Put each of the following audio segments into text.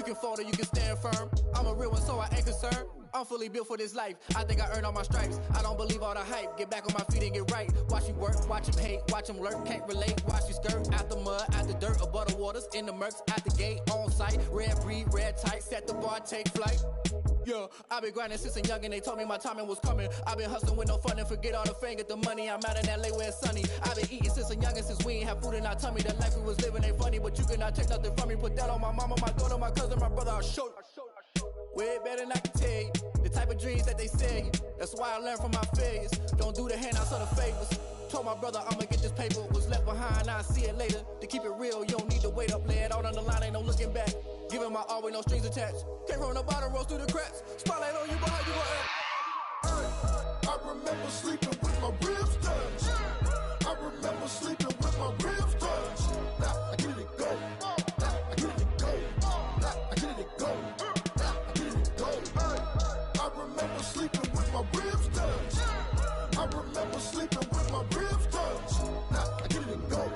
can fold or you can stand firm. I'm a real one, so I ain't concerned. I'm fully built for this life. I think I earned all my stripes. I don't believe all the hype. Get back on my feet and get right. Watch you work, watch him hate, watch him lurk. Can't relate, watch you skirt. Out the mud, out the dirt, above the waters, in the murks, at the gate, on site. Red breed, red tight, set the bar, take flight. Yeah, I've been grinding since a youngin', they told me my timing was coming. I've been hustling with no fun and forget all the fame, get the money. I'm out in LA where it's sunny. I've been eating since a youngin', since we ain't have food in our tummy. The life we was living ain't funny, but you cannot take nothing from me. Put that on my mama, my daughter, my cousin, my brother, I'll show you. Way better than I can tell you. The type of dreams that they sell you. That's why I learned from my failures. Don't do the handouts or the favors. Told my brother I'ma get this paper. Was left behind, I'll see it later. To keep it real, you don't need to wait up. Lay it out on the line, ain't no looking back. Giving my all with no strings attached. Came from the bottom, rose through the cracks. Spotlight on you, but how you gonna act? I remember sleeping with my ribs touched. I remember sleeping with my ribs touched. Now I get it go. Now I get it go. Now I get it go. Now I get it go. I remember sleeping with my ribs touched. I remember sleeping with my ribs touched. Now I get it go.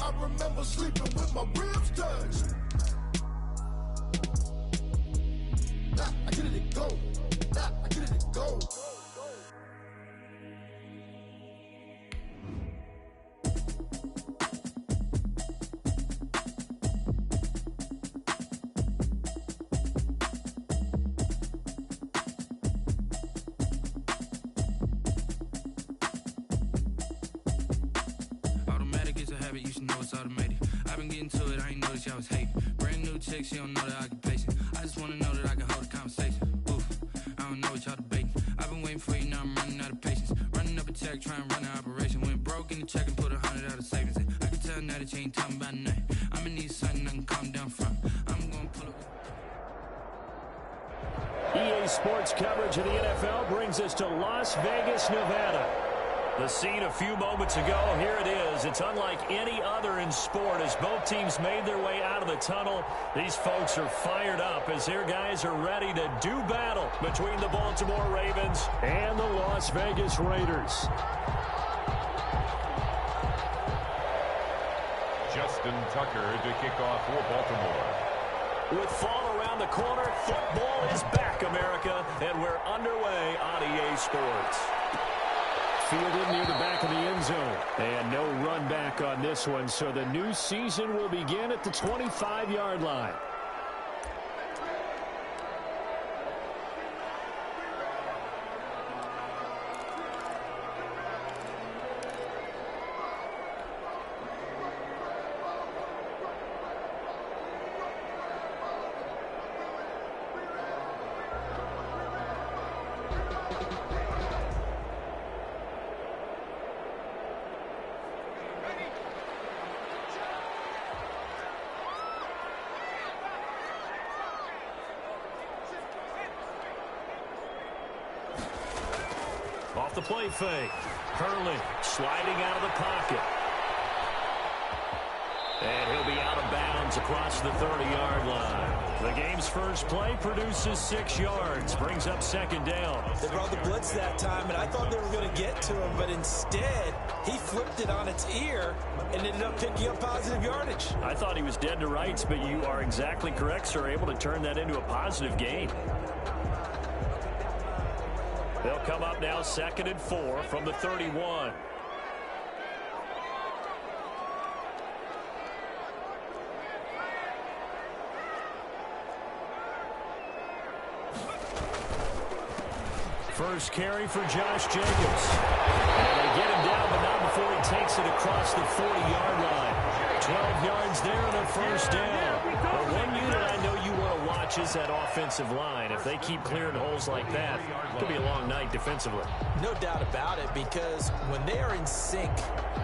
I remember sleeping with my ribs touched. Nah, I get it go. Nah, I get it go. You should know it's automated. I've been getting to it, I ain't noticed y'all was hating. Brand new chick, she don't know the occupation. I just wanna know that I can hold a conversation. Oof, I don't know what y'all debating. I've been waiting for you, now I'm running out of patience. Running up a check, trying to run an operation. Went broke in the check and put 100 out of savings in. I can tell now that you ain't talking about nothing. I'ma need something I can calm down from. I'm gonna pull up. EA Sports coverage of the NFL brings us to Las Vegas, Nevada. The scene a few moments ago, here it is. It's unlike any other in sport as both teams made their way out of the tunnel. These folks are fired up as their guys are ready to do battle between the Baltimore Ravens and the Las Vegas Raiders. Justin Tucker to kick off for Baltimore. With fall around the corner, football is back, America, and we're underway on EA Sports. Fielded near the back of the end zone. And no run back on this one, so the new season will begin at the 25-yard line. Off the play fake. Hurley sliding out of the pocket. And he'll be out of bounds across the 30-yard line. The game's first play produces 6 yards. Brings up second down. They brought the blitz that time, and I thought they were going to get to him, but instead he flipped it on its ear and ended up picking up positive yardage. I thought he was dead to rights, but you are exactly correct, sir. Able to turn that into a positive gain. They'll come up now 2nd and 4 from the 31. First carry for Josh Jacobs. And they get him down, but not before he takes it across the 40-yard line. 12 yards there and a first down. But one unit I know you want to watch is that offensive line. If they keep clearing holes like that, it could be a long night defensively. No doubt about it, because when they are in sync,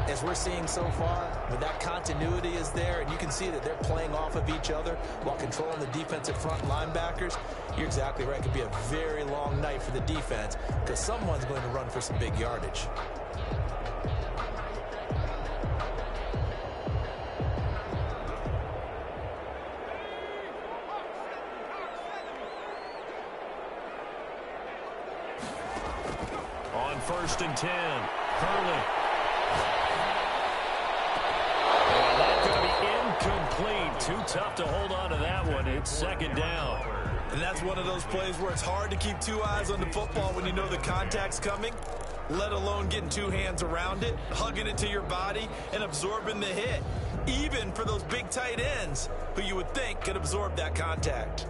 as we're seeing so far, when that continuity is there, and you can see that they're playing off of each other while controlling the defensive front linebackers, you're exactly right. It could be a very long night for the defense because someone's going to run for some big yardage. on 1st and 10. Hurley. And that's going to be incomplete. Too tough to hold on to that one. It's 2nd down. And that's one of those plays where it's hard to keep two eyes on the football when you know the contact's coming, let alone getting two hands around it, hugging it to your body, and absorbing the hit, even for those big tight ends who you would think could absorb that contact.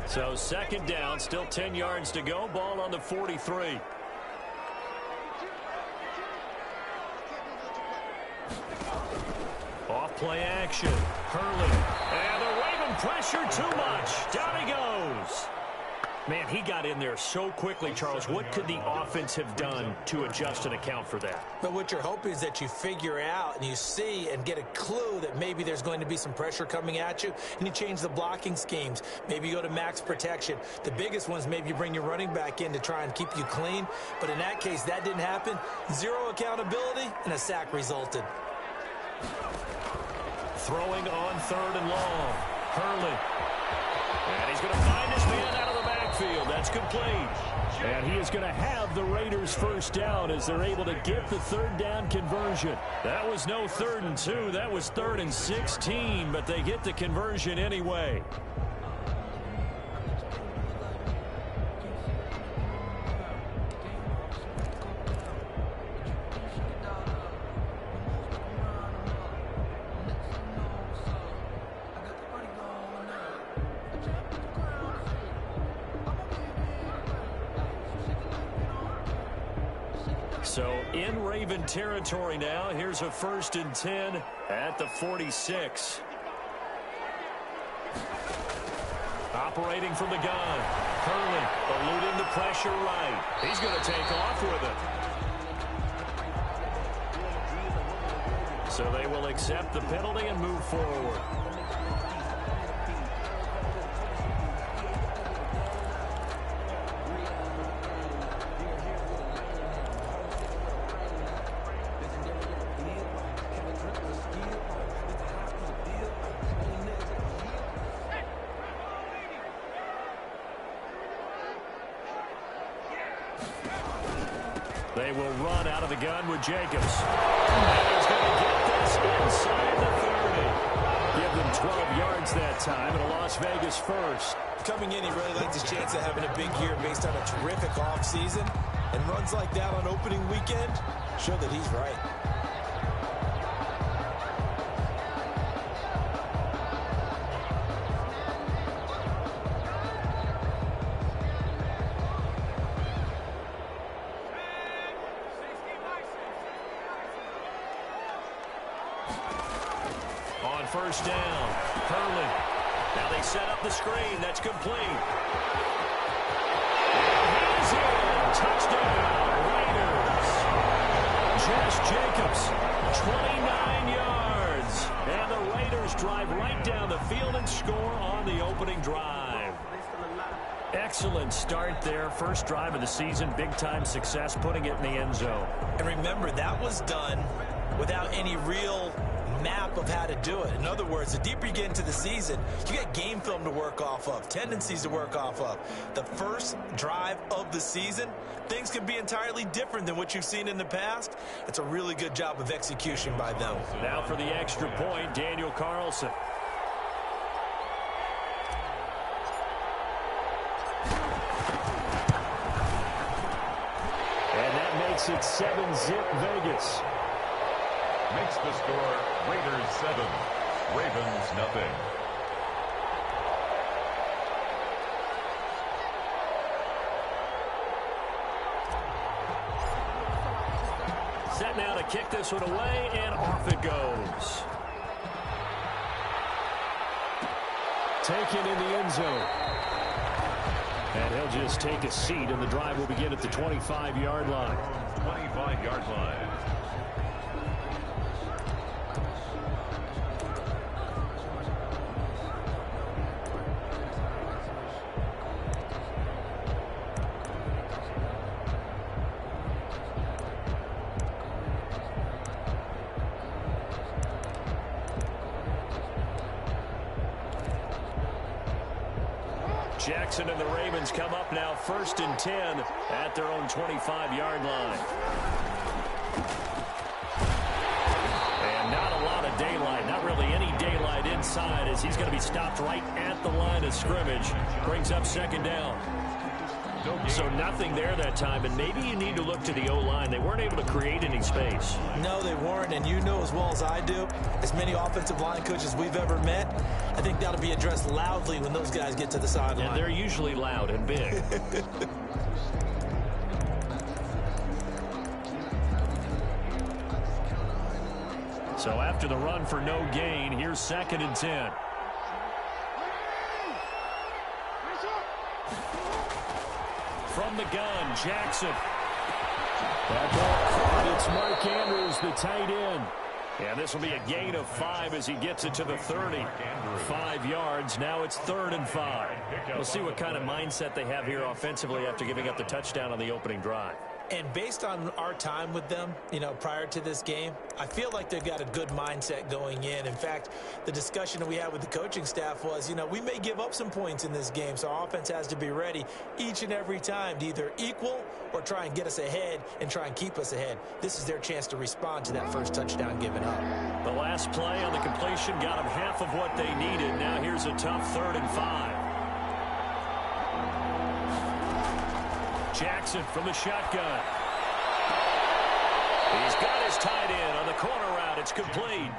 So 2nd down, still 10 yards to go, ball on the 43. Off play action. Hurley. And the Raven pressure too much. Down he goes. Man, he got in there so quickly, Charles. What could the offense have done to adjust and account for that? But what you're hoping is that you figure out and you see and get a clue that maybe there's going to be some pressure coming at you, and you change the blocking schemes. Maybe you go to max protection. The biggest ones, maybe you bring your running back in to try and keep you clean. But in that case, that didn't happen. Zero accountability, and a sack resulted. Throwing on 3rd and long. Hurley. And he's going to find his man out of the backfield. That's complete. And he is going to have the Raiders 1st down as they're able to get the 3rd down conversion. That was no 3rd and 2. That was 3rd and 16, but they get the conversion anyway. So in Raven territory now. Here's a 1st and 10 at the 46. Operating from the gun. Hurley eluding the pressure right. He's going to take off with it. So they will accept the penalty and move forward. They will run out of the gun with Jacobs. And he's going to get this inside the 30. Give them 12 yards that time, and a Las Vegas 1st. Coming in, he really liked his chance of having a big year based on a terrific offseason. And runs like that on opening weekend show that he's right. On 1st down, Hurley. Now they set up the screen. That's complete. And he's in. Touchdown, Raiders. Josh Jacobs, 29 yards. And the Raiders drive right down the field and score on the opening drive. Excellent start there. First drive of the season. Big-time success, putting it in the end zone. And remember, that was done without any real map of how to do it. In other words, the deeper you get into the season, you get game film to work off of, tendencies to work off of. The first drive of the season, things can be entirely different than what you've seen in the past. It's a really good job of execution by them. Now for the extra point, Daniel Carlson. And that makes it 7-zip Vegas. Makes the score Raiders 7, Ravens nothing. Set now to kick this one away, and off it goes. Taken in the end zone. And he'll just take a seat, and the drive will begin at the 25-yard line. 25-yard line. Jackson and the Ravens come up now 1st and 10 at their own 25-yard line. And not a lot of daylight, not really any daylight inside as he's going to be stopped right at the line of scrimmage. Brings up 2nd down. So nothing there that time, and maybe you need to look to the O-line. They weren't able to create any space. No, they weren't, and you know as well as I do, as many offensive line coaches we've ever met, I think that'll be addressed loudly when those guys get to the sideline. And they're usually loud and big. So after the run for no gain, here's 2nd and 10. From the gun, Jackson. That ball caught. It's Mark Andrews, the tight end. And this will be a gain of 5 as he gets it to the 30. 5 yards. Now it's 3rd and 5. We'll see what kind of mindset they have here offensively after giving up the touchdown on the opening drive. And based on our time with them, prior to this game, I feel like they've got a good mindset going in. In fact, the discussion that we had with the coaching staff was, we may give up some points in this game, so our offense has to be ready each and every time to either equal or try and get us ahead and try and keep us ahead. This is their chance to respond to that first touchdown given up. The last play on the completion got them half of what they needed. Now here's a tough 3rd and 5. Jackson from the shotgun. He's got his tight end on the corner route. It's complete.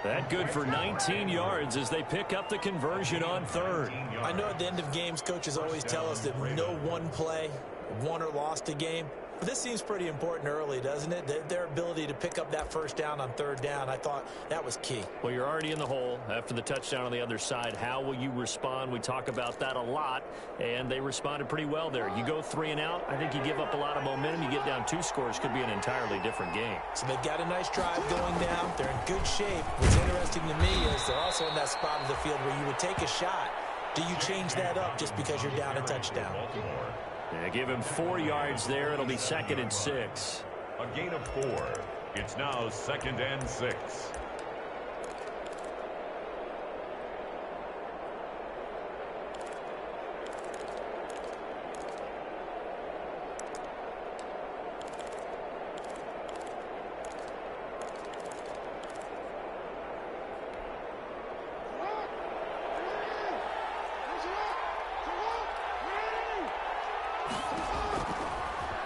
That good for 19 yards as they pick up the conversion on 3rd. I know at the end of games, coaches always tell us that no one play won or lost a game. But this seems pretty important early, doesn't it? Their ability to pick up that first down on 3rd down, I thought that was key. Well, you're already in the hole after the touchdown on the other side. How will you respond? We talk about that a lot, and they responded pretty well there. You go 3 and out, I think you give up a lot of momentum. You get down 2 scores, could be an entirely different game. So they've got a nice drive going down. They're in good shape. What's interesting to me is they're also in that spot of the field where you would take a shot. Do you change that up just because you're down a touchdown? Yeah, give him 4 yards there. It'll be 2nd and 6. A gain of 4. It's now 2nd and 6.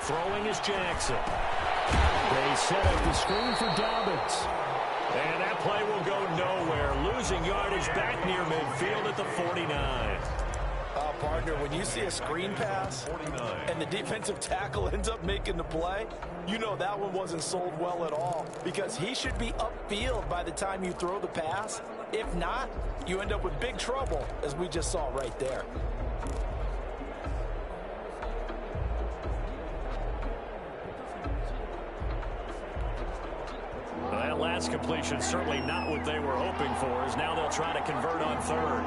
Throwing is Jackson. They set up the screen for Dobbins. And that play will go nowhere. Losing yardage back near midfield at the 49. Partner, when you see a screen pass and the defensive tackle ends up making the play, you know that one wasn't sold well at all because he should be upfield by the time you throw the pass. If not, you end up with big trouble, as we just saw right there. Well, that last completion certainly not what they were hoping for, as now they'll try to convert on 3rd.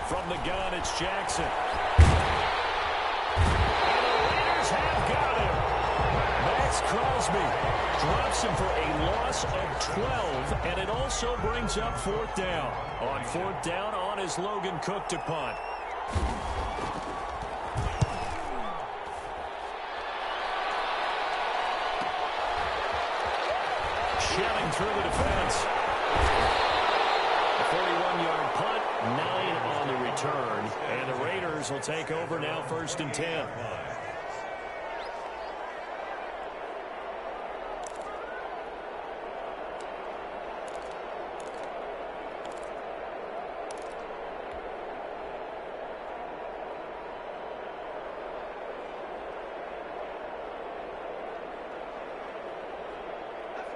From the gun, it's Jackson. And the Raiders have got him. Max Crosby drops him for a loss of 12, and it also brings up 4th down. On 4th down, on is Logan Cook to punt. Shelling through the defense. A 41-yard punt, 9 on the return. And the Raiders will take over now 1st and 10.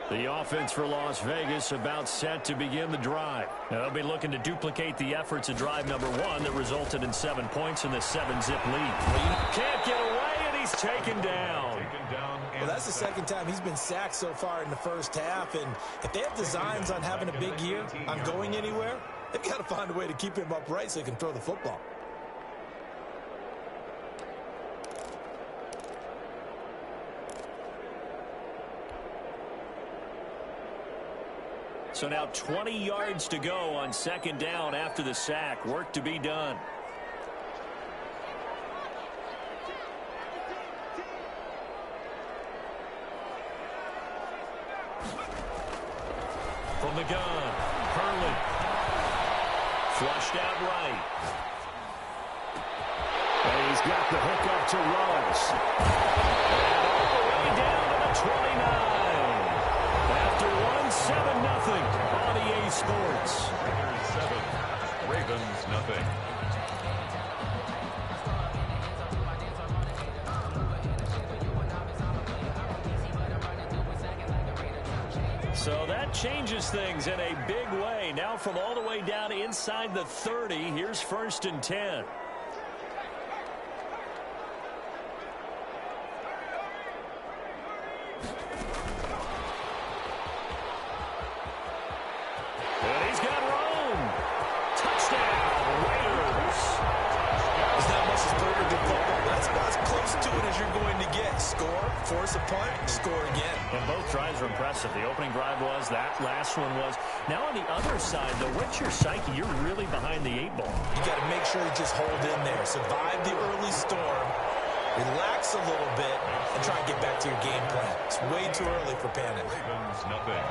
The offense for Las Vegas about set to begin the drive. Now, they'll be looking to duplicate the efforts of drive number 1 that resulted in 7 points in the 7-zip lead. Can't get away, and he's taken down. Well, that's the second time he's been sacked so far in the first half, and if they have designs on having a big year, on going anywhere, they've got to find a way to keep him upright so he can throw the football. So now 20 yards to go on second down after the sack. Work to be done. From the gun, Hurley. Flushed out right. And he's got the hook up to Rose. And all the way down to the 29. After 1-7-0 on EA Sports. Raiders 7, Ravens nothing. So that changes things in a big way. Now from all the way down inside the 30, here's 1st and 10. And he's got Rome. Touchdown, Raiders. There's not much that's better than football. That's about as close to it as you're going to get. Score, force a punt, score again. And both drives were impressive. The opening drive was, that last one was. Now on the other side, though, what's your psyche? You're really behind the 8 ball. You got to make sure you just hold in there. Survive the early storm. Relax a little bit and try and get back to your game plan. It's way too early for panic. Ravens nothing.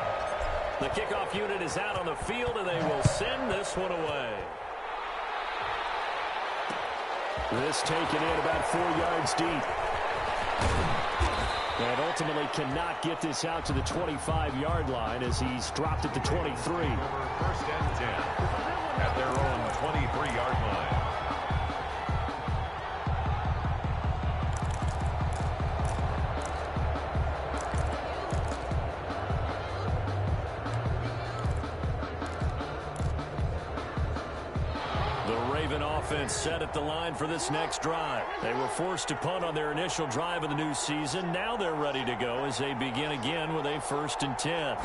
The kickoff unit is out on the field, and they will send this one away. This taken in about 4 yards deep. And ultimately cannot get this out to the 25-yard line as he's dropped at the 23. 1st and 10 at their own 23-yard line. Offense set at the line for this next drive. They were forced to punt on their initial drive of the new season. Now they're ready to go as they begin again with a 1st and 10.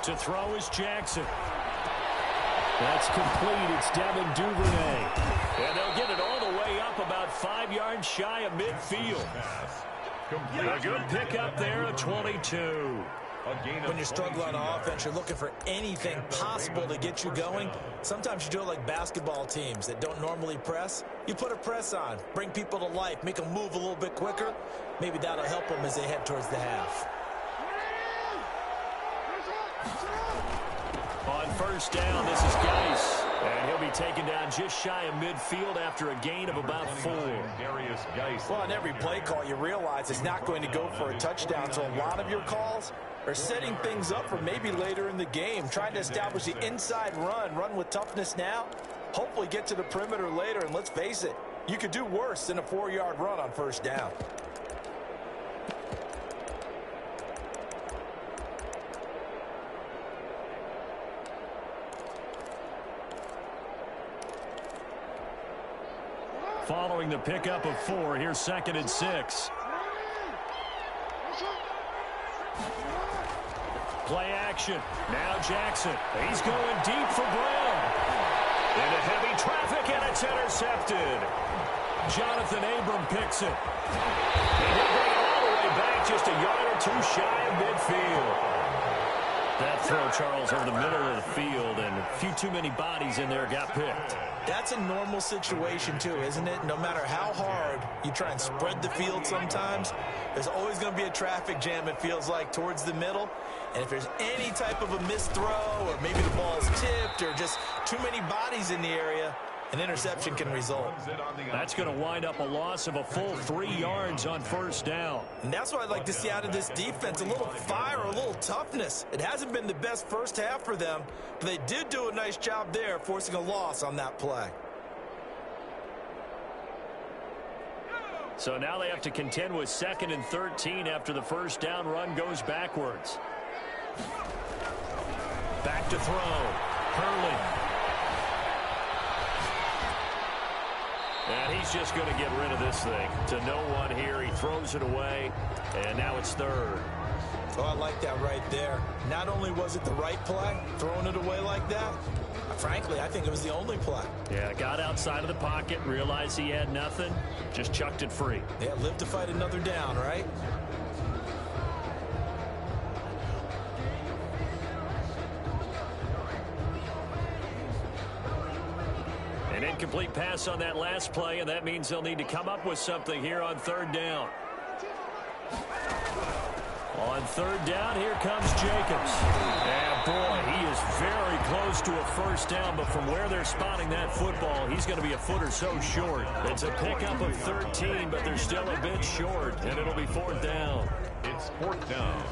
To throw is Jackson. That's complete. It's Devin Duvernay. And they'll get it all the way up about 5 yards shy of midfield. A good pickup there at 22. When you're struggling on offense, you're looking for anything possible to get you going. Sometimes you do it like basketball teams that don't normally press. You put a press on, bring people to life, make them move a little bit quicker. Maybe that'll help them as they head towards the half. On 1st down, this is Geis. And he'll be taken down just shy of midfield after a gain of about 4. Well, on every play call, you realize it's not going to go for a touchdown. So a lot of your calls are setting things up for maybe later in the game, trying to establish the inside run with toughness now, hopefully get to the perimeter later. And let's face it, you could do worse than a 4-yard run on 1st down. Following the pickup of 4, here's 2nd and 6. Play action. Now Jackson. He's going deep for Brown. Into heavy traffic, and it's intercepted. Jonathan Abram picks it. And he'll bring it all the way back just a yard or 2 shy of midfield. That throw, Charles, over the middle of the field, and a few too many bodies in there got picked. That's a normal situation, too, isn't it? No matter how hard you try and spread the field sometimes, there's always going to be a traffic jam, it feels like, towards the middle. And if there's any type of a missed throw, or maybe the ball's tipped, or just too many bodies in the area, an interception can result. That's going to wind up a loss of a full 3 yards on 1st down. And that's what I'd like to see out of this defense, a little fire, a little toughness. It hasn't been the best first half for them, but they did do a nice job there, forcing a loss on that play. So now they have to contend with 2nd and 13 after the 1st down run goes backwards. Back to throw. Hurley. And he's just going to get rid of this thing. To no one here. He throws it away. And now it's 3rd. Oh, I like that right there. Not only was it the right play, throwing it away like that, frankly, I think it was the only play. Yeah, got outside of the pocket, realized he had nothing, just chucked it free. Yeah, live to fight another down, right? An incomplete pass on that last play, and that means they'll need to come up with something here on third down. On third down, here comes Jacobs. And boy, he is very close to a first down, but from where they're spotting that football, he's going to be a foot or so short. It's a pickup of 13, but they're still a bit short, and it'll be fourth down. It's fourth down.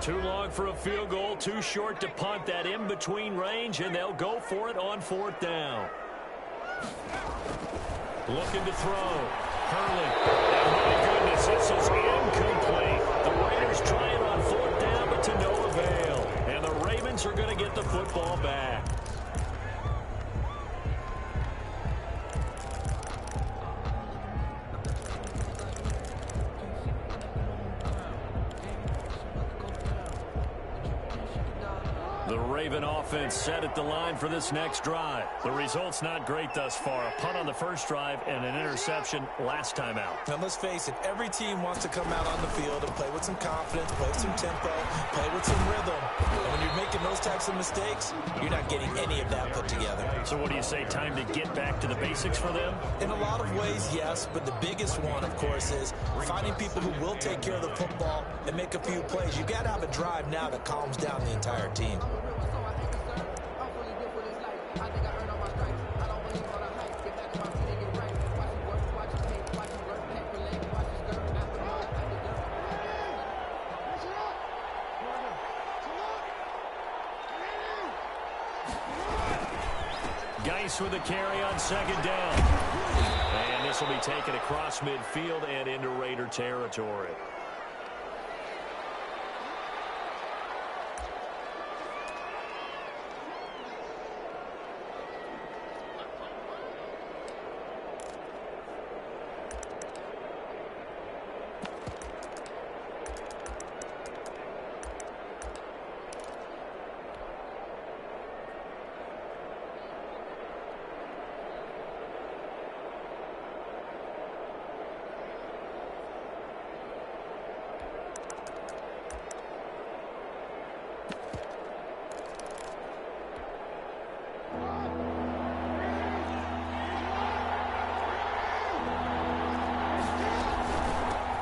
Too long for a field goal, too short to punt. That in-between range, and they'll go for it on fourth down. Looking to throw. Hurley. And my goodness, this is incomplete. The Raiders try it on fourth down, but to no avail. And the Ravens are going to get the football back. The Raven offense set at the line for this next drive. The result's not great thus far. A punt on the first drive and an interception last time out. And let's face it, every team wants to come out on the field and play with some confidence, play with some tempo, play with some rhythm. And when you're making those types of mistakes, you're not getting any of that put together. So what do you say, time to get back to the basics for them? In a lot of ways, yes, but the biggest one, of course, is finding people who will take care of the football and make a few plays. You got to have a drive now that calms down the entire team. Geis with a carry on second down. And this will be taken across midfield and into Raider territory.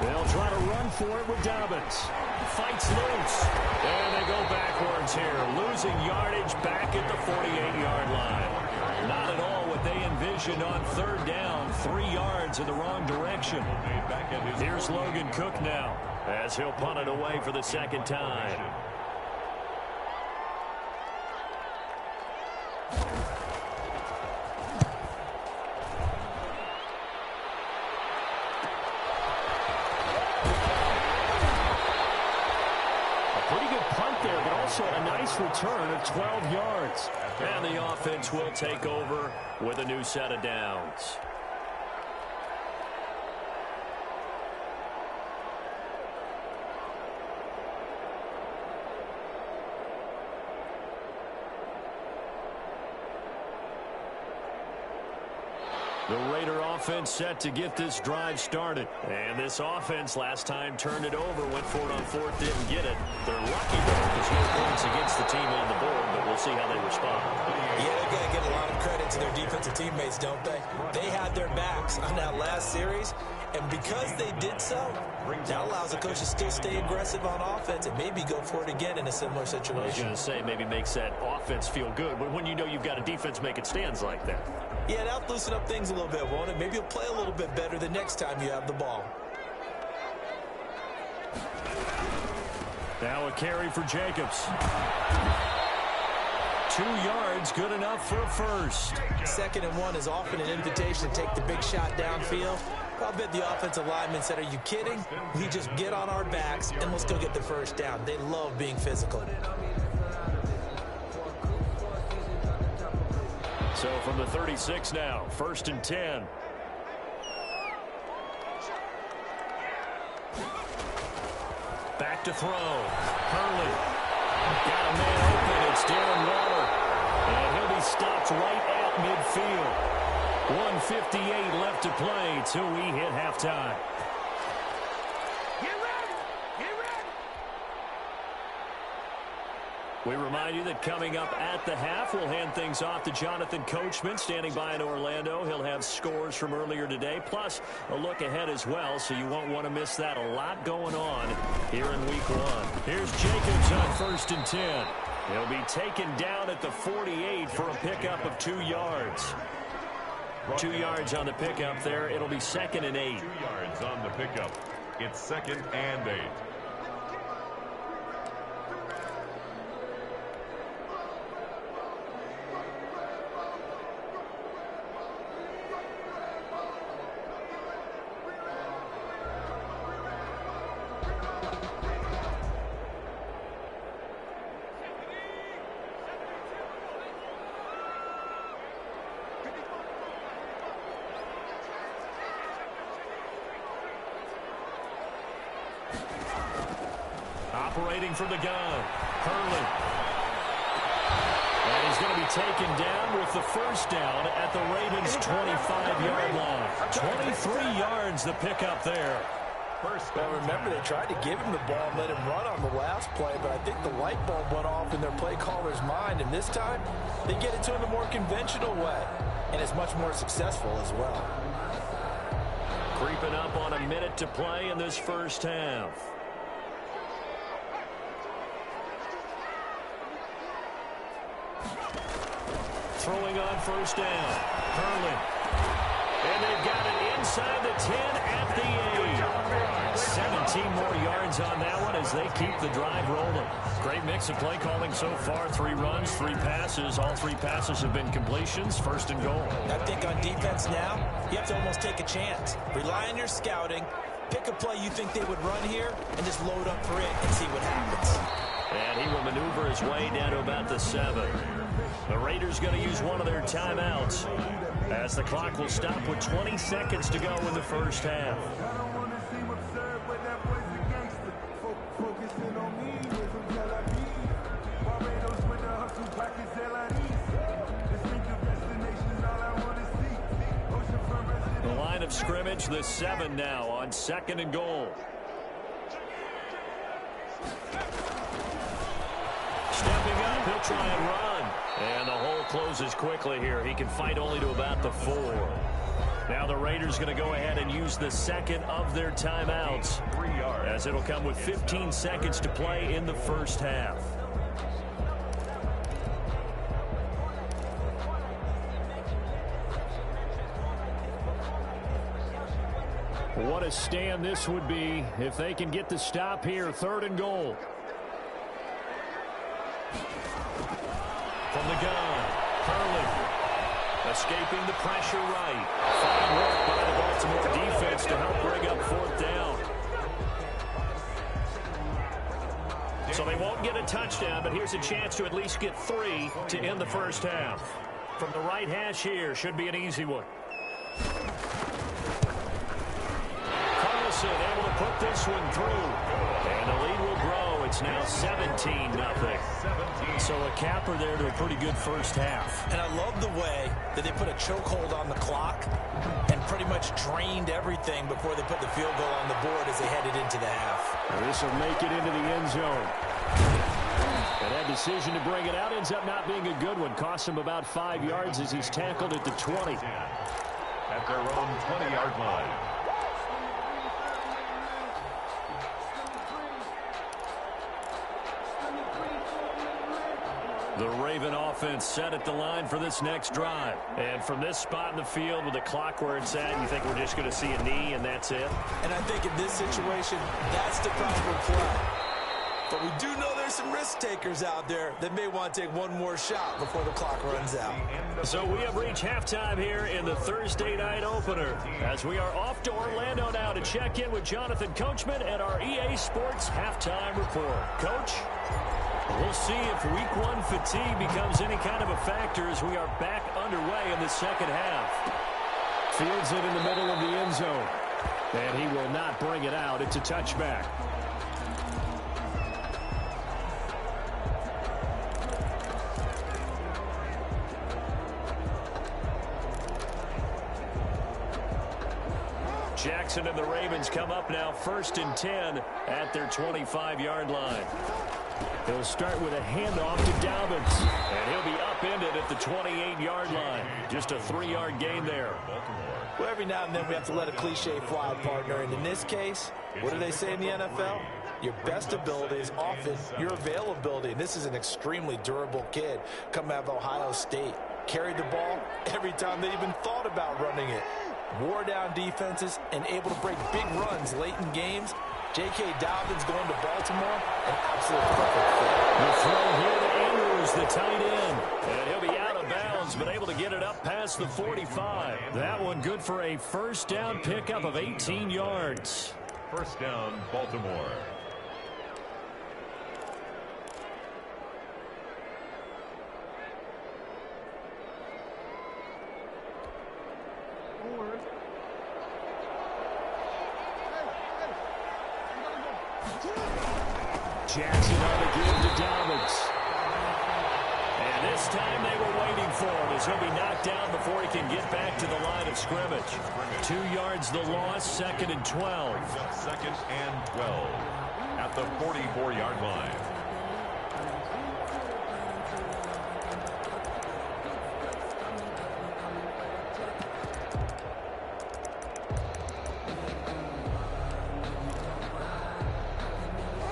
They'll try to run for it with Dobbins. Fights loose. And they go backwards here. Losing yardage back at the 48-yard line. Not at all what they envisioned on third down. 3 yards in the wrong direction. Here's Logan Cook now as he'll punt it away for the second time. A nice return of 12 yards. And the offense will take over with a new set of downs. The Raider offense set to get this drive started. And this offense last time turned it over, went for it on fourth, didn't get it. They're lucky though, there's no points against the team on the board, but we'll see how they respond. Yeah, they've got to give a lot of credit to their defensive teammates, don't they? They had their backs on that last series, and because they did so, that allows the coach to still stay aggressive on offense and maybe go for it again in a similar situation. I was going to say, maybe makes that offense feel good, but when you know you've got a defense making stands like that. Yeah, that'll loosen up things a little bit, won't it? Maybe you'll play a little bit better the next time you have the ball. Now a carry for Jacobs. 2 yards, good enough for a first. 2nd and 1 is often an invitation to take the big shot downfield. I'll bet the offensive linemen said, are you kidding? We just get on our backs and let's go get the first down. They love being physical. So from the 36 now, 1st and 10. back to throw. Hurley. Got a man open. It's Darren Waller. And he'll be stopped right at midfield. 1:58 left to play till we hit halftime. We remind you that coming up at the half, we'll hand things off to Jonathan Coachman, standing by in Orlando. He'll have scores from earlier today, plus a look ahead as well, so you won't want to miss that. A lot going on here in Week 1. Here's Jacobs on 1st and 10. He'll be taken down at the 48 for a pickup of 2 yards. 2 yards on the pickup there. It'll be 2nd and 8. 2 yards on the pickup. It's 2nd and 8. Operating from the gun, Hurley. And he's going to be taken down with the first down at the Ravens' 25-yard line. 23 yards the pickup there. Well, remember, they tried to give him the ball and let him run on the last play, but I think the light bulb went off in their play caller's mind, and this time they get it to him the more conventional way, and it's much more successful as well. Creeping up on a minute to play in this first half. Throwing on first down. Hurley. And they've got it inside the 10 at the 8. 17 more yards on that one as they keep the drive rolling. Great mix of play calling so far. 3 runs, 3 passes. All 3 passes have been completions. 1st and goal. I think on defense now, you have to almost take a chance. Rely on your scouting. Pick a play you think they would run here and just load up for it and see what happens. And he will maneuver his way down to about the 7. The Raiders going to use one of their timeouts as the clock will stop with 20 seconds to go in the first half. The line of scrimmage, the 7 now on 2nd and goal. Stepping up, he'll try and run. And the hole closes quickly here. He can fight only to about the 4. Now the Raiders going to go ahead and use the 2nd of their timeouts, as it'll come with 15 seconds to play in the first half. What a stand this would be if they can get the stop here. 3rd and goal. From the gun, Hurley. Escaping the pressure right. Fine work by the Baltimore defense to help bring up 4th down. So they won't get a touchdown, but here's a chance to at least get 3 to end the first half. From the right hash here, should be an easy one. Carlson able to put this one through. And the lead will grow. It's now 17-0. So a capper there to a pretty good first half. And I love the way that they put a chokehold on the clock and pretty much drained everything before they put the field goal on the board as they headed into the half. This will make it into the end zone. And that decision to bring it out ends up not being a good one. Costs him about 5 yards as he's tackled at the 20. At their own 20-yard line. The Raven offense set at the line for this next drive. And from this spot in the field with the clock where it's at, you think we're just going to see a knee and that's it? And I think in this situation, that's the proper play. But we do know there's some risk takers out there that may want to take one more shot before the clock runs out. So we have reached halftime here in the Thursday night opener, as we are off to Orlando now to check in with Jonathan Coachman and our EA Sports halftime report. Coach? We'll see if Week 1 fatigue becomes any kind of a factor as we are back underway in the second half. Fields it in the middle of the end zone. And he will not bring it out. It's a touchback. Jackson and the Ravens come up now 1st and 10 at their 25-yard line. He'll start with a handoff to Dobbins. And he'll be upended at the 28-yard line. Just a 3-yard gain there. Well, every now and then we have to let a cliche fly, partner. And in this case, what do they say in the NFL? Your best ability is often your availability. And this is an extremely durable kid coming out of Ohio State. Carried the ball every time they even thought about running it. Wore down defenses and able to break big runs late in games. J.K. Dobbins going to Baltimore, an absolute perfect fit. The throw here to Andrews, the tight end. And he'll be out of bounds, but able to get it up past the 45. That one good for a first down pickup of 18 yards. First down, Baltimore. Jackson on the give to Dobbins. And this time they were waiting for him as he'll be knocked down before he can get back to the line of scrimmage. 2 yards the loss, 2nd and 12. 2nd and 12 at the 44-yard line.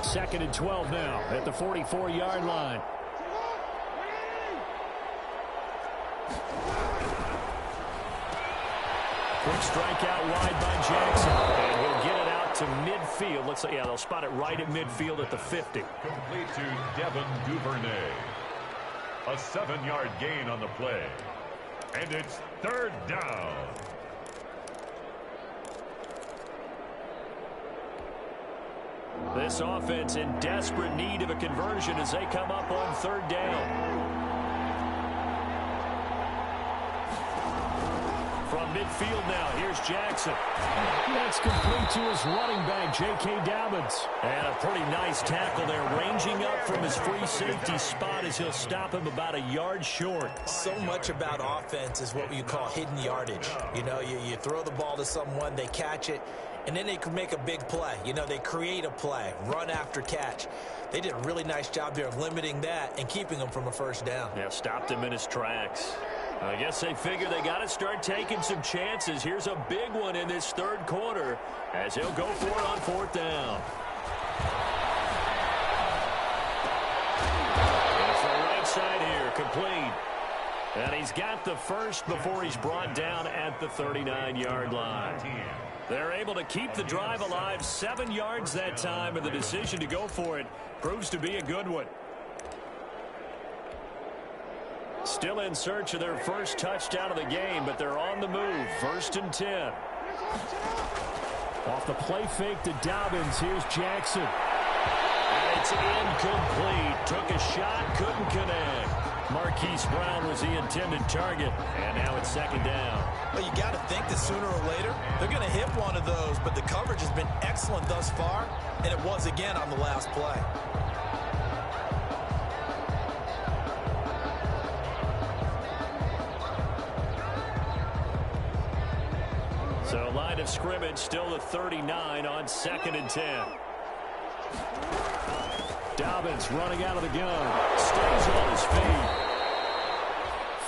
Second and 12 now at the 44-yard line. Quick strike out wide by Jackson. And he'll get it out to midfield. Looks like, yeah, they'll spot it right at midfield at the 50. Complete to Devin Duvernay. A 7-yard gain on the play. And it's 3rd down. This offense in desperate need of a conversion as they come up on 3rd down. From midfield now, here's Jackson. That's complete to his running back, J.K. Dobbins. And a pretty nice tackle there, ranging up from his free safety spot as he'll stop him about a yard short. So much about offense is what you call hidden yardage. You know, you throw the ball to someone, they catch it, and then they can make a big play. You know, they create a play, run after catch. They did a really nice job there of limiting that and keeping him from a first down. Yeah, stopped him in his tracks. I guess they figure they got to start taking some chances. Here's a big one in this 3rd quarter as he'll go for it on 4th down. It's the right side here, complete. And he's got the first before he's brought down at the 39-yard line. They're able to keep the drive alive, 7 yards that time, and the decision to go for it proves to be a good one. Still in search of their first touchdown of the game, but they're on the move. 1st and 10. Off the play fake to Dobbins, here's Jackson. And it's incomplete. Took a shot, couldn't connect. Marquise Brown was the intended target, and now it's 2nd down. Well, you got to think that sooner or later they're going to hit one of those, but the coverage has been excellent thus far, and it was again on the last play. So line of scrimmage still the 39 on 2nd and 10. Dobbins running out of the gun. Stays on his feet.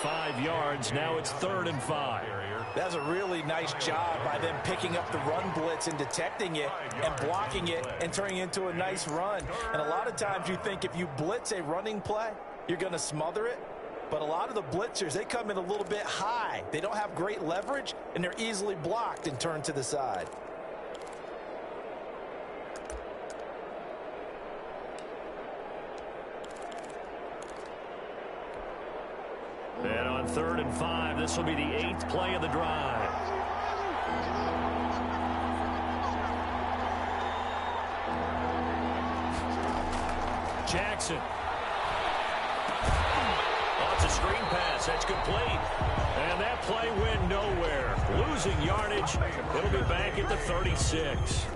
5 yards. Now it's 3rd and 5. That's a really nice job by them picking up the run blitz and detecting it and blocking it and turning it into a nice run. And a lot of times you think if you blitz a running play, you're going to smother it. But a lot of the blitzers, they come in a little bit high. They don't have great leverage, and they're easily blocked and turned to the side. And on 3rd and 5, this will be the 8th play of the drive. Jackson. Lots of screen pass. That's complete. And that play went nowhere. Losing yardage. It'll be back at the 36.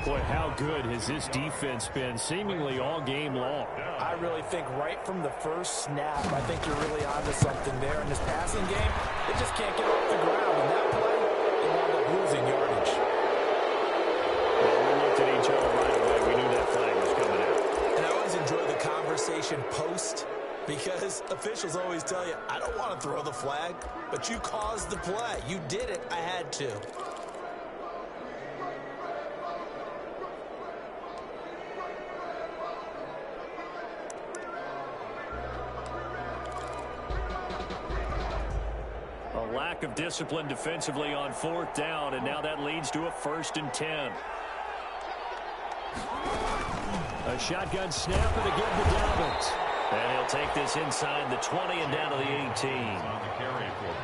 Boy, how good has this defense been seemingly all game long? I really think right from the first snap, I think you're really onto something there. In this passing game, they just can't get off the ground. And that play, they wound up losing celebration post, because officials always tell you, I don't want to throw the flag, but you caused the play. You did it. I had to. A lack of discipline defensively on 4th down, and now that leads to a 1st and 10. A shotgun snap, and again to Dobbins. And he'll take this inside the 20 and down to the 18.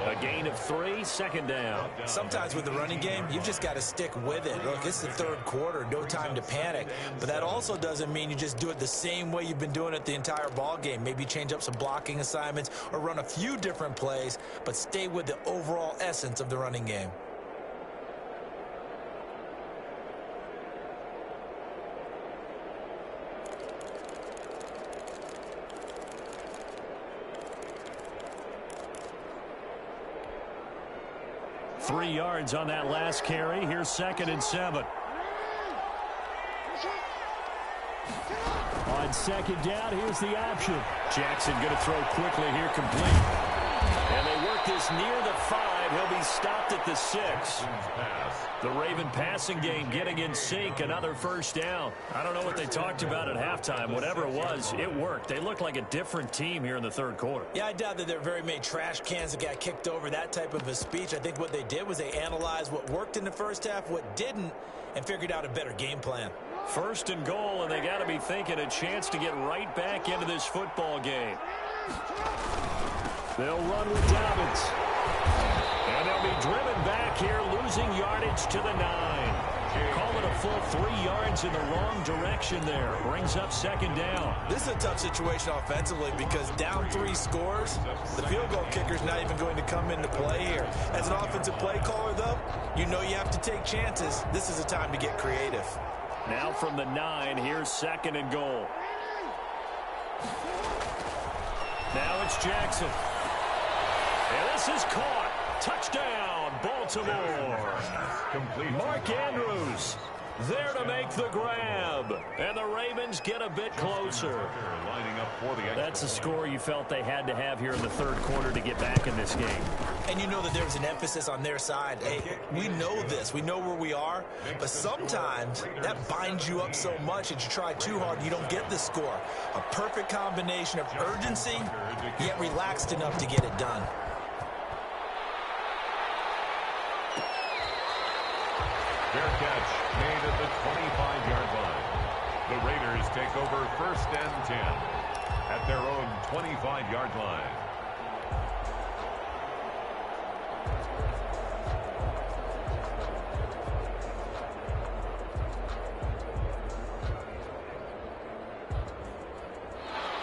A gain of 3, 2nd down. Sometimes with the running game, you've just got to stick with it. Look, it's the 3rd quarter, no time to panic. But that also doesn't mean you just do it the same way you've been doing it the entire ball game. Maybe change up some blocking assignments or run a few different plays, but stay with the overall essence of the running game. Three yards on that last carry. Here's 2nd and 7. On 2nd down, here's the option. Jackson going to throw quickly here, complete. And they work this near the 5. He'll be stopped at the 6. The Raven passing game getting in sync. Another 1st down. I don't know what they talked about at halftime. Whatever it was, it worked. They look like a different team here in the 3rd quarter. Yeah, I doubt that there are very many trash cans that got kicked over, that type of a speech. I think what they did was they analyzed what worked in the 1st half, what didn't, and figured out a better game plan. 1st and goal, and they got to be thinking a chance to get right back into this football game. They'll run with Dobbins. And they'll be driven back here, losing yardage to the 9. Call it a full 3 yards in the wrong direction there. Brings up 2nd down. This is a tough situation offensively because down 3 scores, the field goal kicker's not even going to come into play here. As an offensive play caller, though, you know you have to take chances. This is a time to get creative. Now from the 9, here's 2nd and goal. Now it's Jackson. And this is caught. Touchdown, Baltimore. Mark Andrews there to make the grab. And the Ravens get a bit closer. That's a score you felt they had to have here in the 3rd quarter to get back in this game. And you know that there's an emphasis on their side. Hey, we know this. We know where we are. But sometimes that binds you up so much that you try too hard and you don't get the score. A perfect combination of urgency, yet relaxed enough to get it done. Fair catch made at the 25-yard line. The Raiders take over 1st and 10 at their own 25-yard line.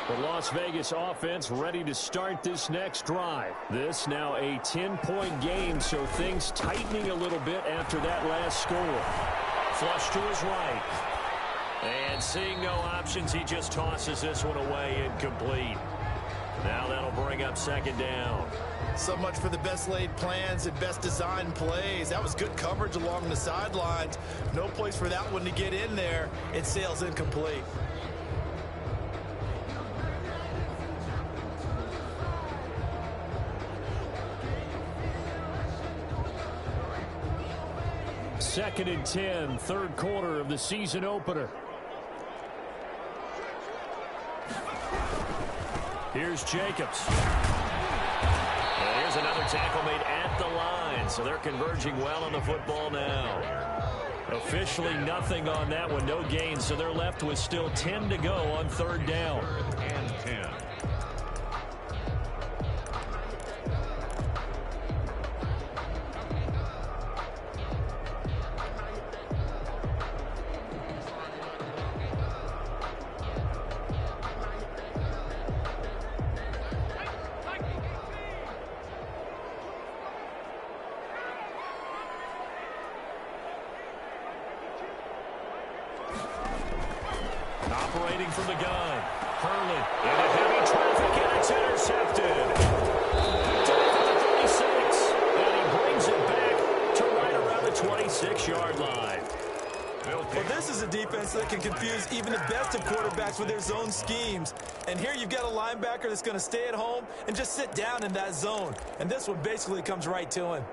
The Las Vegas offense ready to start this next drive. This now a 10-point game, so things tightening a little bit after that last score. Flush to his right. And seeing no options, he just tosses this one away, incomplete. Now that'll bring up 2nd down. So much for the best laid plans and best designed plays. That was good coverage along the sidelines. No place for that one to get in there. It sails incomplete. Second and 10, 3rd quarter of the season opener. Here's Jacobs. And here's another tackle made at the line, so they're converging well on the football now. Officially nothing on that one, no gain, so they're left with still 10 to go on 3rd down. And 10. Operating from the gun. Hurley into heavy traffic, and it's intercepted. Taken at the 36, and he brings it back to right around the 26-yard line. Well, this is a defense that can confuse even the best of quarterbacks with their zone schemes. And here you've got a linebacker that's going to stay at home and just sit down in that zone. And this one basically comes right to him.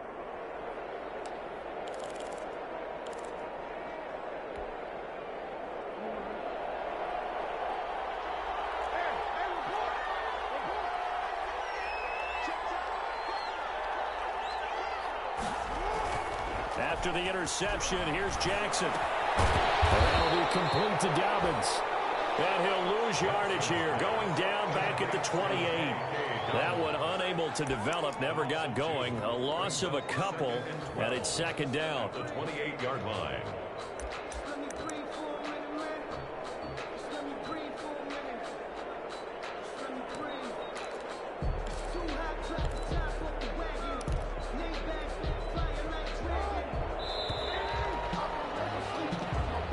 After the interception, here's Jackson. And that'll be complete to Dobbins. And he'll lose yardage here, going down back at the 28. That one unable to develop, never got going. A loss of a couple, and it's second down. The 28-yard line.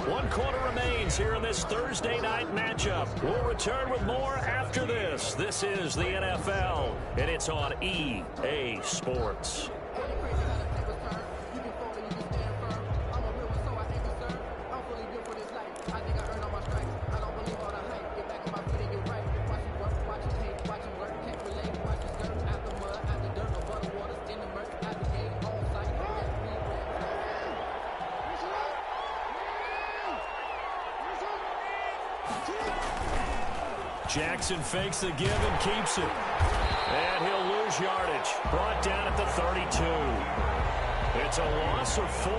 One quarter remains here in this Thursday night matchup. We'll return with more after this. This is the NFL, and it's on EA Sports. Jackson fakes the give and keeps it. And he'll lose yardage. Brought down at the 32. It's a loss of 4.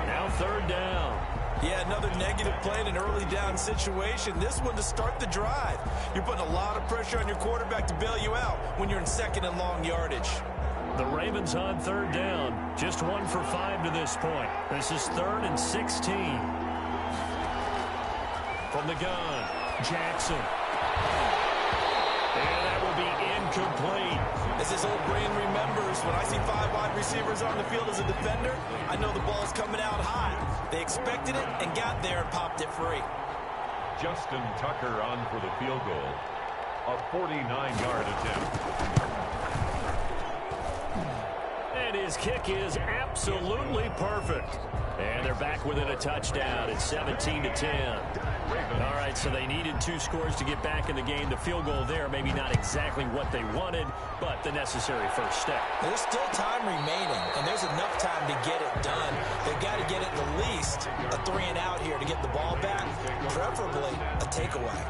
Now third down. Yeah, another negative play in an early down situation. This one to start the drive. You're putting a lot of pressure on your quarterback to bail you out when you're in second and long yardage. The Ravens on third down. Just 1 for 5 to this point. This is 3rd and 16. From the gun, Jackson. And that will be incomplete. As his old brain remembers, when I see 5 wide receivers on the field as a defender, I know the ball's coming out high. They expected it and got there and popped it free. Justin Tucker on for the field goal. A 49-yard attempt. And his kick is absolutely perfect. And they're back within a touchdown. It's 17-10. All right, so they needed 2 scores to get back in the game. The field goal there, maybe not exactly what they wanted, but the necessary first step. There's still time remaining, and there's enough time to get it done. They've got to get it at least a 3-and-out here to get the ball back, preferably a takeaway.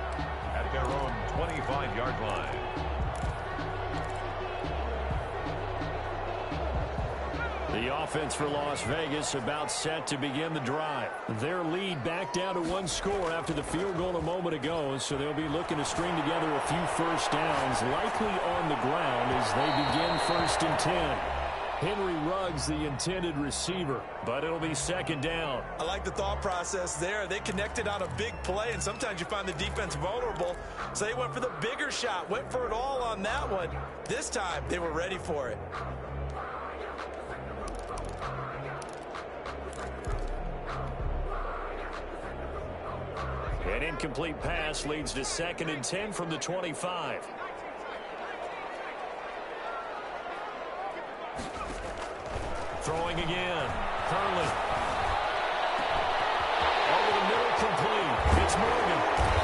At their own 25-yard line. The offense for Las Vegas about set to begin the drive. Their lead back down to 1 score after the field goal a moment ago, so they'll be looking to string together a few first downs, likely on the ground as they begin 1st and 10. Henry Ruggs, the intended receiver, but it'll be 2nd down. I like the thought process there. They connected on a big play, and sometimes you find the defense vulnerable, so they went for the bigger shot, went for it all on that one. This time, they were ready for it. An incomplete pass leads to 2nd and 10 from the 25. Throwing again. Hurley. Over the middle, complete. It's Morgan.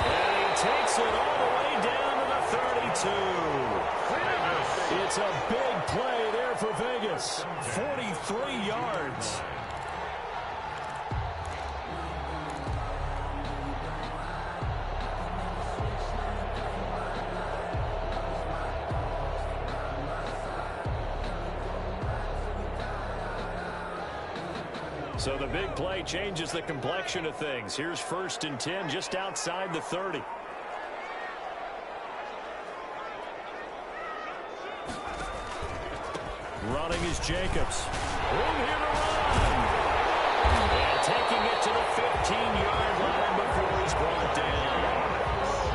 And he takes it all the way down to the 32. It's a big play there for Vegas. 43 yards. So the big play changes the complexion of things. Here's 1st and 10 just outside the 30. Running is Jacobs. Room here to run. And taking it to the 15-yard line before he's brought down.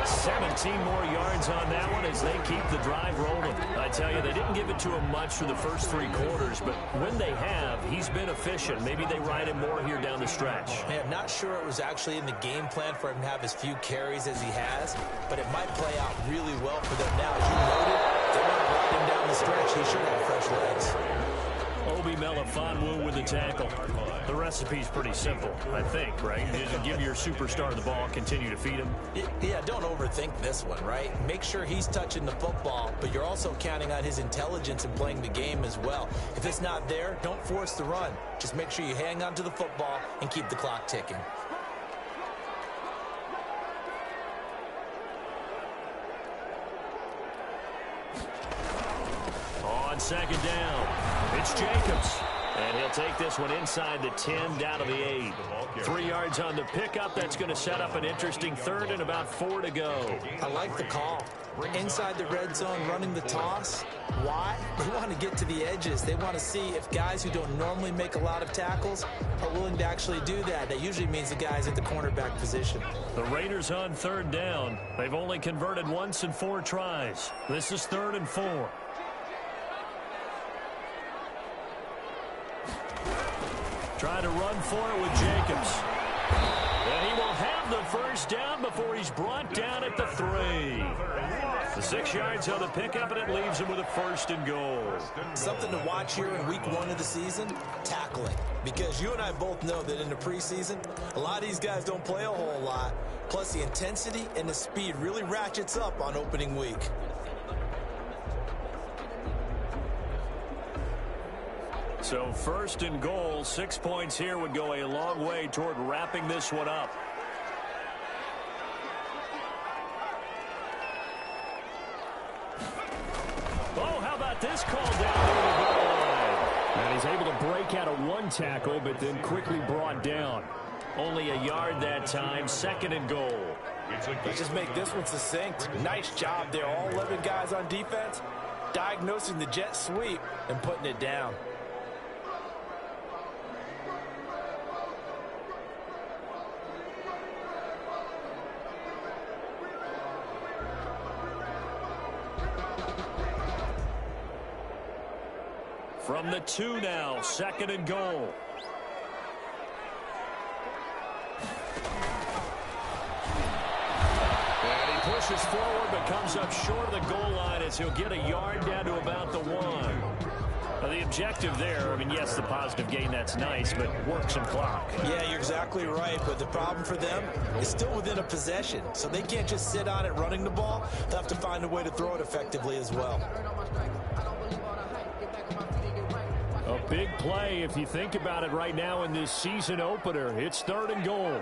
17 more yards on that one as they keep the drive rolling. I tell you, they didn't give it to him much for the first 3 quarters, but when they have, he's been efficient. Maybe they ride him more here down the stretch. Man, I'm not sure it was actually in the game plan for him to have as few carries as he has, but it might play out really well for them now. As you noted, they want to ride him down the stretch. He should have fresh legs. Obi Melifonwu with the tackle. The recipe's pretty simple, I think, right? You just give your superstar the ball, continue to feed him. Yeah, don't overthink this one, right? Make sure he's touching the football, but you're also counting on his intelligence in playing the game as well. If it's not there, don't force the run. Just make sure you hang on to the football and keep the clock ticking. On second down, it's Jacobs. And he'll take this one inside the 10, down to the 8. 3 yards on the pickup. That's going to set up an interesting third and about 4 to go. I like the call. Inside the red zone, running the toss. Why? They want to get to the edges. They want to see if guys who don't normally make a lot of tackles are willing to actually do that. That usually means the guys at the cornerback position. The Raiders on third down. They've only converted once in 4 tries. This is 3rd and 4. Trying to run for it with Jacobs. And he will have the first down before he's brought down at the 3. The 6 yards on the pickup, and it leaves him with a 1st and goal. Something to watch here in week 1 of the season, tackling. Because you and I both know that in the preseason, a lot of these guys don't play a whole lot. Plus, the intensity and the speed really ratchets up on opening week. So 1st and goal, 6 points here would go a long way toward wrapping this one up. Oh, how about this call down near the goal line? And he's able to break out of 1 tackle, but then quickly brought down. Only a yard that time, 2nd and goal. Let's just make this one succinct. Nice job there, all 11 guys on defense, diagnosing the jet sweep and putting it down. From the 2 now, 2nd and goal. And he pushes forward but comes up short of the goal line as he'll get a yard down to about the 1. Now the objective there, I mean, yes, the positive gain, that's nice, but work some clock. Yeah, you're exactly right, but the problem for them is still within a possession, so they can't just sit on it running the ball. They'll have to find a way to throw it effectively as well. A big play if you think about it right now in this season opener. It's 3rd and goal.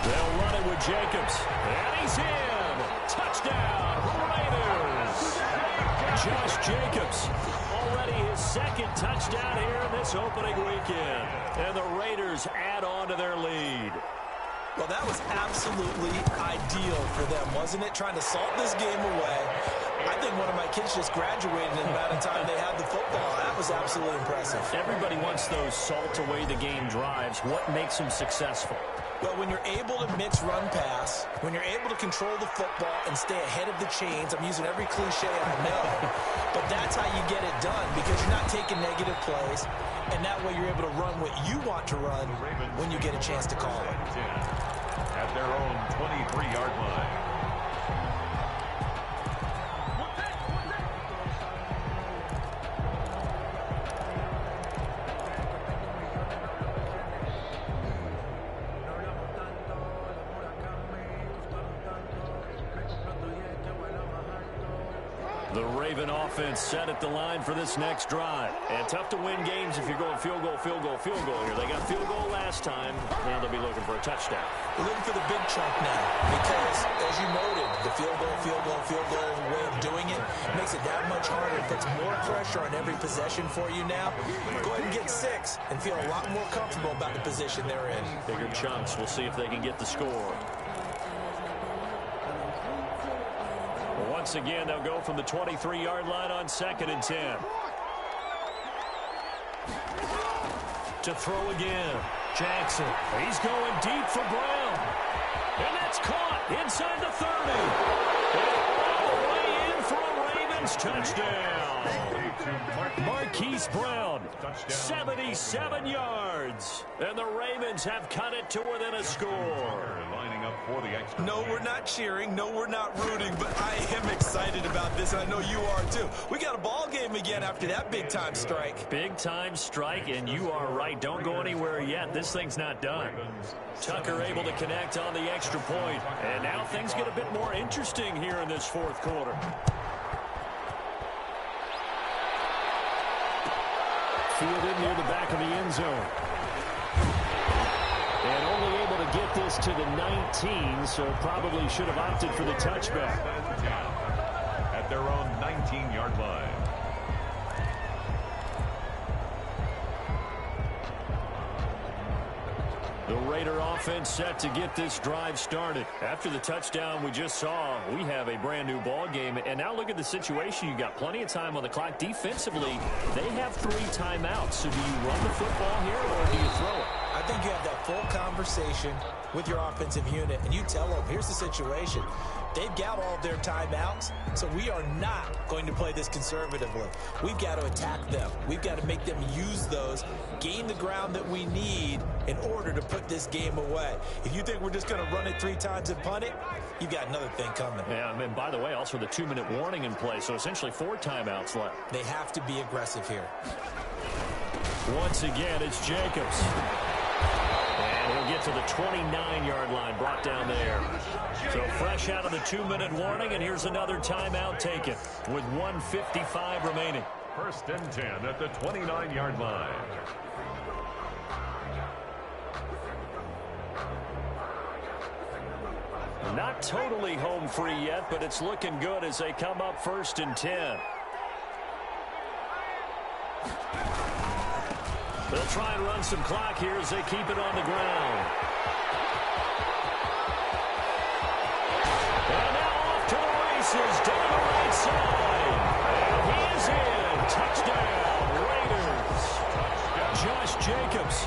They'll run it with Jacobs. And he's in. Touchdown, Raiders. Josh Jacobs, already his 2nd touchdown here in this opening weekend. And the Raiders add on to their lead. Well, that was absolutely ideal for them, wasn't it? Trying to salt this game away. I think one of my kids just graduated in the amount of time they had the football. That was absolutely impressive. Everybody wants those salt away the game drives. What makes them successful? Well, when you're able to mix run pass, when you're able to control the football and stay ahead of the chains, I'm using every cliche I know, but that's how you get it done because you're not taking negative plays, and that way you're able to run what you want to run when you get a chance to call it. At their own 23-yard line. The Raven offense set at the line for this next drive. And tough to win games if you're going field goal, field goal, field goal here. They got field goal last time. Now they'll be looking for a touchdown. We're looking for the big chunk now because, as you noted, the field goal way of doing it makes it that much harder. It puts more pressure on every possession for you now. Go ahead and get 6 and feel a lot more comfortable about the position they're in. Bigger chunks. We'll see if they can get the score. Once again, they'll go from the 23-yard line on 2nd and 10. To throw again. Jackson. He's going deep for Brown. And that's caught inside the 30. And all the way in for a Raven Ravens touchdown. Marquise Brown, 77 yards. And the Ravens have cut it to within a score. Lining up for the extra. No, we're not cheering. No, we're not rooting. But I am excited about this. I know you are, too. We got a ball game again after that big-time strike. Big-time strike, and you are right. Don't go anywhere yet. This thing's not done. Tucker able to connect on the extra point. And now things get a bit more interesting here in this fourth quarter. Fielded near the back of the end zone. And only able to get this to the 19, so probably should have opted for the touchback. At their own 19-yard line. The Raider offense set to get this drive started. After the touchdown we just saw, we have a brand new ball game. And now look at the situation. You got plenty of time on the clock. Defensively, they have 3 timeouts. So do you run the football here or do you throw it? I think you have that full conversation with your offensive unit, and you tell them, here's the situation. They've got all of their timeouts, so we are not going to play this conservatively. We've got to attack them. We've got to make them use those, gain the ground that we need in order to put this game away. If you think we're just going to run it 3 times and punt it, you've got another thing coming. Yeah, and by the way, also the 2-minute warning in play, so essentially 4 timeouts left. They have to be aggressive here. Once again, it's Jacobs. And he'll get to the 29-yard line, brought down there. So fresh out of the 2-minute warning, and here's another timeout taken with 1:55 remaining. First and 10 at the 29-yard line. Not totally home free yet, but it's looking good as they come up first and 10. They'll try and run some clock here as they keep it on the ground. And now off to the races down the right side. And he is in. Touchdown, Raiders. Josh Jacobs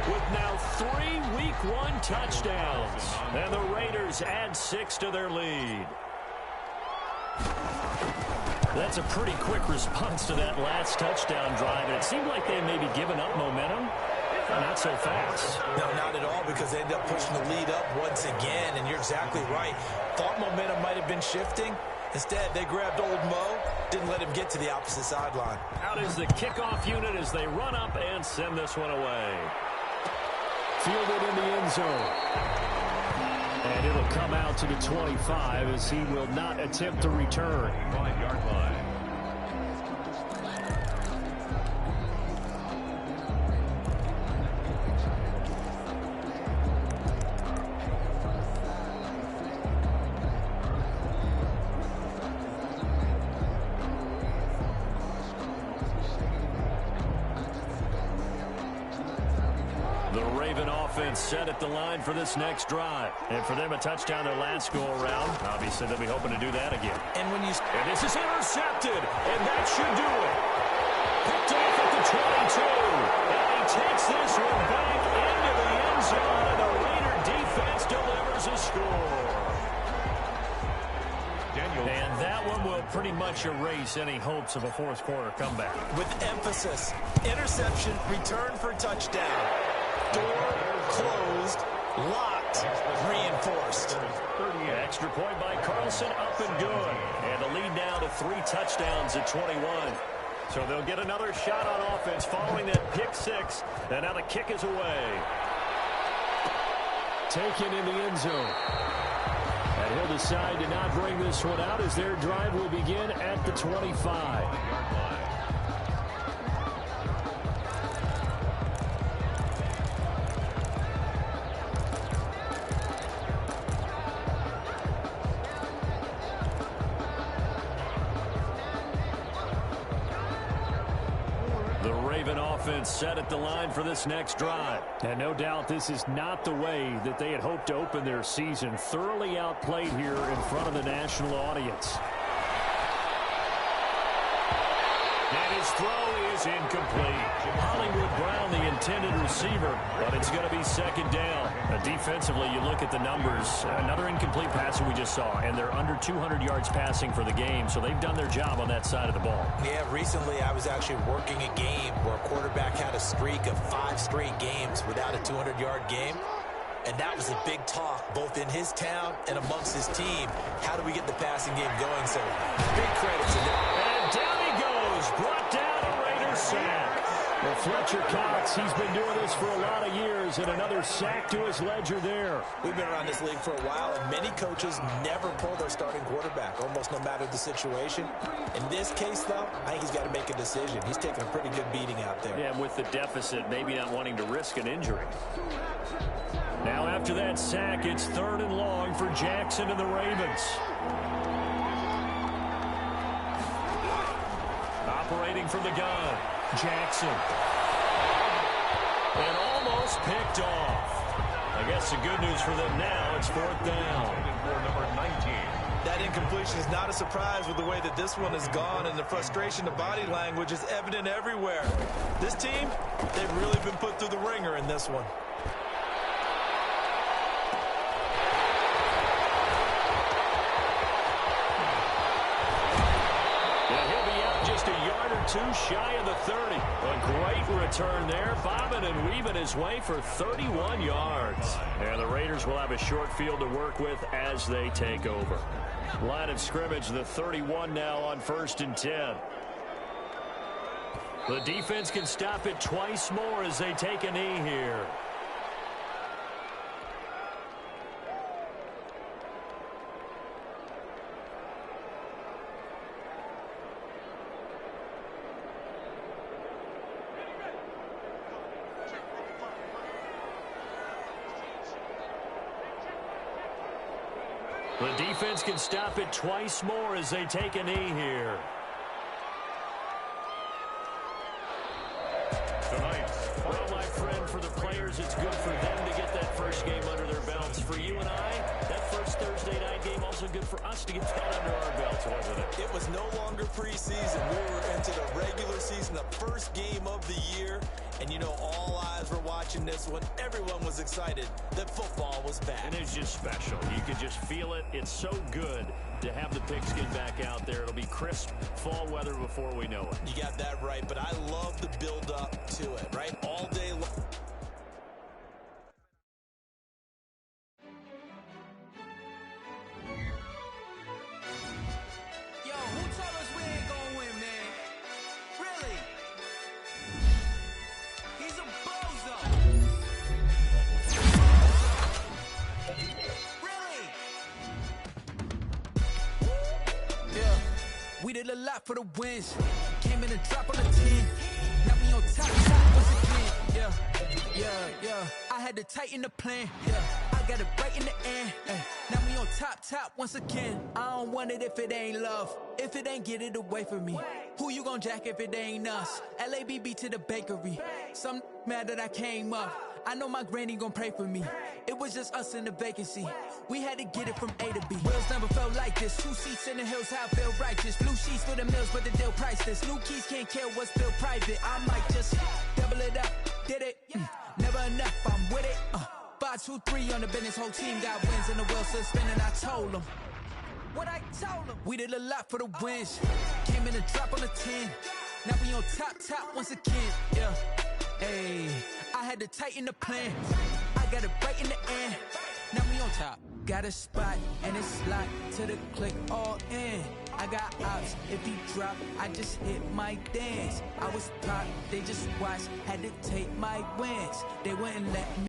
with now 3 Week 1 touchdowns. And the Raiders add 6 to their lead. That's a pretty quick response to that last touchdown drive, and it seemed like they may be giving up momentum. Not so fast. No, not at all, because they ended up pushing the lead up once again, and you're exactly right. Thought momentum might have been shifting. Instead, they grabbed old Mo, didn't let him get to the opposite sideline. Out is the kickoff unit as they run up and send this one away. Fielded in the end zone. And it'll come out to the 25 as he will not attempt to return. 5-yard line. Set at the line for this next drive. And for them, a touchdown their last go-around. Obviously, they'll be hoping to do that again. And when you... And this is intercepted, and that should do it. Picked off at the 22. And he takes this one back into the end zone, and the Raider defense delivers a score. And that one will pretty much erase any hopes of a fourth quarter comeback. With emphasis, interception, return for touchdown. Door closed, locked, reinforced. Extra point by Carlson, up and good. And the lead now to 3 touchdowns at 21. So they'll get another shot on offense following that pick 6. And now the kick is away. Taken in the end zone. And he'll decide to not bring this one out as their drive will begin at the 25. Set at the line for this next drive. And no doubt this is not the way that they had hoped to open their season. Thoroughly outplayed here in front of the national audience. And his throw is incomplete. Hollywood Brown, the intended receiver, but it's going to be second down. Defensively, you look at the numbers. Another incomplete passer we just saw, and they're under 200 yards passing for the game, so they've done their job on that side of the ball. Yeah, recently I was actually working a game where a quarterback had a streak of 5 straight games without a 200-yard game. And that was a big talk, both in his town and amongst his team. How do we get the passing game going? So, big credit to them. And down he goes. Brought down a Raiders sack. Well, Fletcher Cox, he's been doing this for a lot of years, and another sack to his ledger there. We've been around this league for a while, and many coaches never pull their starting quarterback, almost no matter the situation. In this case, though, I think he's got to make a decision. He's taking a pretty good beating out there. Yeah, with the deficit, maybe not wanting to risk an injury. Now after that sack, it's 3rd and long for Jackson and the Ravens. Operating from the gun, Jackson. And almost picked off. I guess the good news for them now, it's 4th down. For number 19. That incompletion is not a surprise with the way that this one has gone, and the frustration of body language is evident everywhere. This team, they've really been put through the ringer in this one. Too shy of the 30. A great return there, bobbing and weaving his way for 31 yards. And the Raiders will have a short field to work with as they take over. Line of scrimmage, the 31 now on 1st and 10. The defense can stop it twice more as they take a knee here. The defense can stop it twice more as they take a knee here. Tonight, well, my friend, for the players, it's good for them to get that first game under their belts. For you and I, that first Thursday night game also good for us to get that under our belts, wasn't it? It was no longer preseason. We were into the regular season, the first game of the year. And, you know, all eyes were watching this one. Everyone was excited that football was back. And it's just special. You could just feel it. It's so good to have the pigskin back out there. It'll be crisp fall weather before we know it. You got that right, but I love the build-up to it, right? All day long. Yo, who told us we ain't gonna win, man? Really? He's a bozo. Really? Yeah. We did a lot for the wins. Came in and dropped on the 10. Now we on top once again. Yeah. I had to tighten the plan. Yeah. I got it right in the end. Now we on top once again. I don't want it if it ain't love. If it ain't, get it away from me. Who you gon' jack if it ain't us? LABB to the bakery. Some mad that I came up. I know my granny gon' pray for me. It was just us in the vacancy. We had to get it from A to B. Wheels never felt like this. 2 seats in the hills, how I feel righteous. Blue sheets for the mills, but the deal priceless. New keys can't kill what's built private. I might just double it up. Did it? Never enough, I'm with it. 5, 2, 3 on the business. Whole team got wins and the wheels still spinning. I told them what I told them. We did a lot for the wins. Came in and dropped on the 10. Now we on top once again. Yeah. Hey, I had to tighten the plan. I got it right in the end. Now we on top. Got a spot and it's locked to the click all in. I got ops, if he drop, I just hit my dance. I was top, they just watched, had to take my wins. They wouldn't let me.